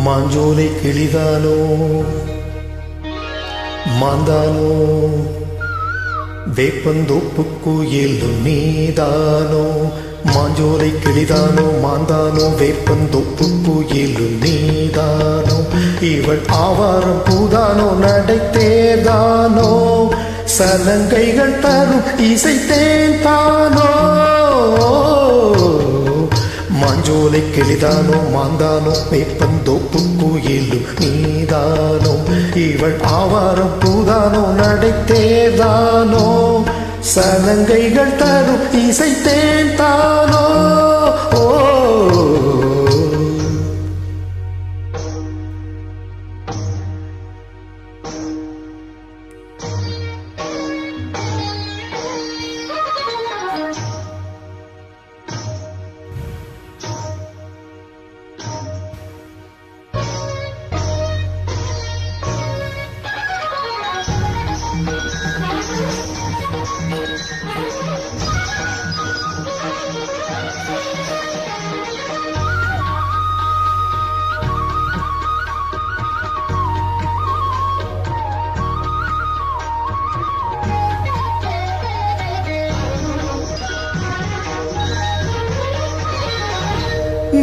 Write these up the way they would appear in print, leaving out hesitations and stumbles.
மாஞ்சோலை கிளிதானோ மாந்தானோ வேப்பந்தோப்பு குயிலும் நீதானோ மாஞ்சோலை கிளிதானோ மாந்தானோ வேப்பந்தோப்பு குயிலும் நீதானோ இவள் ஆவாரம் பூதானோ நடைத்தேதானோ சலங்கைகள் தரும் இசைத்தேன் தானோ மாஞ்சோலை கிளிதானோ மாந்தானோ வேப்பந்தோப்பு குயிலும் நீதானோ இவள் ஆவாரம் பூதானோ நடைத்தேதானோ சலங்கைகள் தரும் இசைத்தேன் தானோ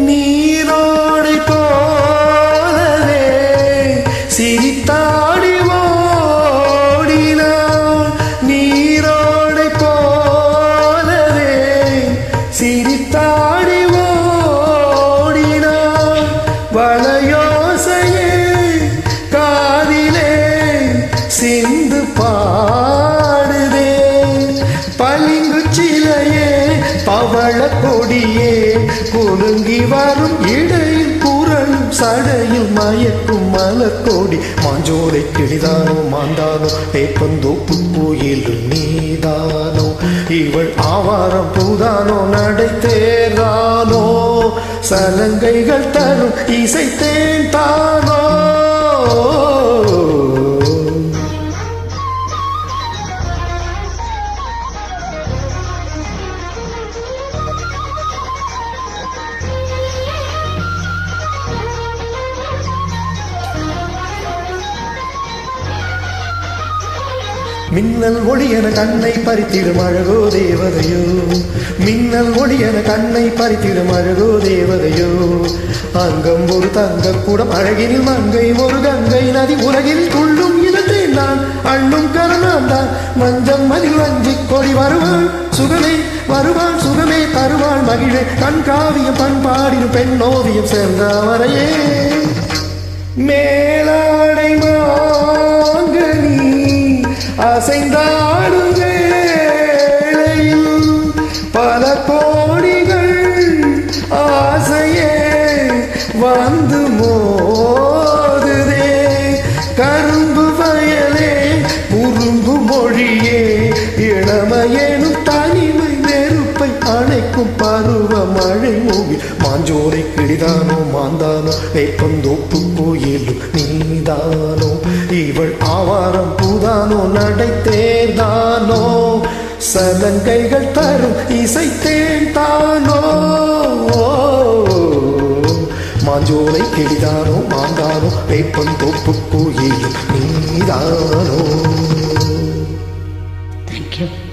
நீரோடை போலவே சிரித்தாடி ஓடினாள் நீரோடை போலவே சிரித்தாடி ஓடினாள் வளையோசையே காதிலே சிந்து பாடுதே பளிங்கு சிலையே பவள கொடியே குலுங்கி வரும் இடையில் புரளும் சடையில் மயக்கும் மலர்கோடி மாஞ்சோலை கிளிதானோ மாந்தானோ வேப்பந்தோப்பு கோயிலும் நீதானோ இவள் ஆவாரம் பூதானோ நடைத்தேரானோ சலங்கைகள் தரும் இசைத்தேன் தானோ மின்னல் ஒளி என கண்ணை பறித்திடும் அழகோ தேவதையோ மின்னல் ஒளி என கண்ணை பறித்திடும் அழகோ தேவதையோ அங்கம் ஒரு தங்க கூடம் அழகினில் மங்கை ஒரு கங்கை நதி உலகில் துள்ளும் இதழ் நான் அள்ளும் கரணான் தான் மஞ்சம் மதில் வஞ்சி கொடி வருவாள் சுகமே வருவாள் சுகமே தருவாள் மகிழே கண்காவியம் பண்பாடிடும் பெண்ணோவியம் சேர்ந்தவரையே மேலாடை மாங்கனி அசைந்தாடும் வேளையில் பல கோடிகள் ஆசையே வந்து மோதுதே கரும்பு வயலே உரும்பு மொழியே இளமையேனும் தனிமை நெருப்பை அணைக்கும் பருவ மழை மூவி மாஞ்சோலை கிளிதானோ மாந்தானோ வேப்பந்தோப்பு கோயிலும் நீதானோ இவள் ஆவாரம் பூதானோ நடைத்தேதானோ சலங்கைகள் தரும் இசைத்தேன் தானோ மாஞ்சோலை கிளிதானோ மாந்தானோ வேப்பந்தோப்பு கோயிலும் நீதானோ. Thank you.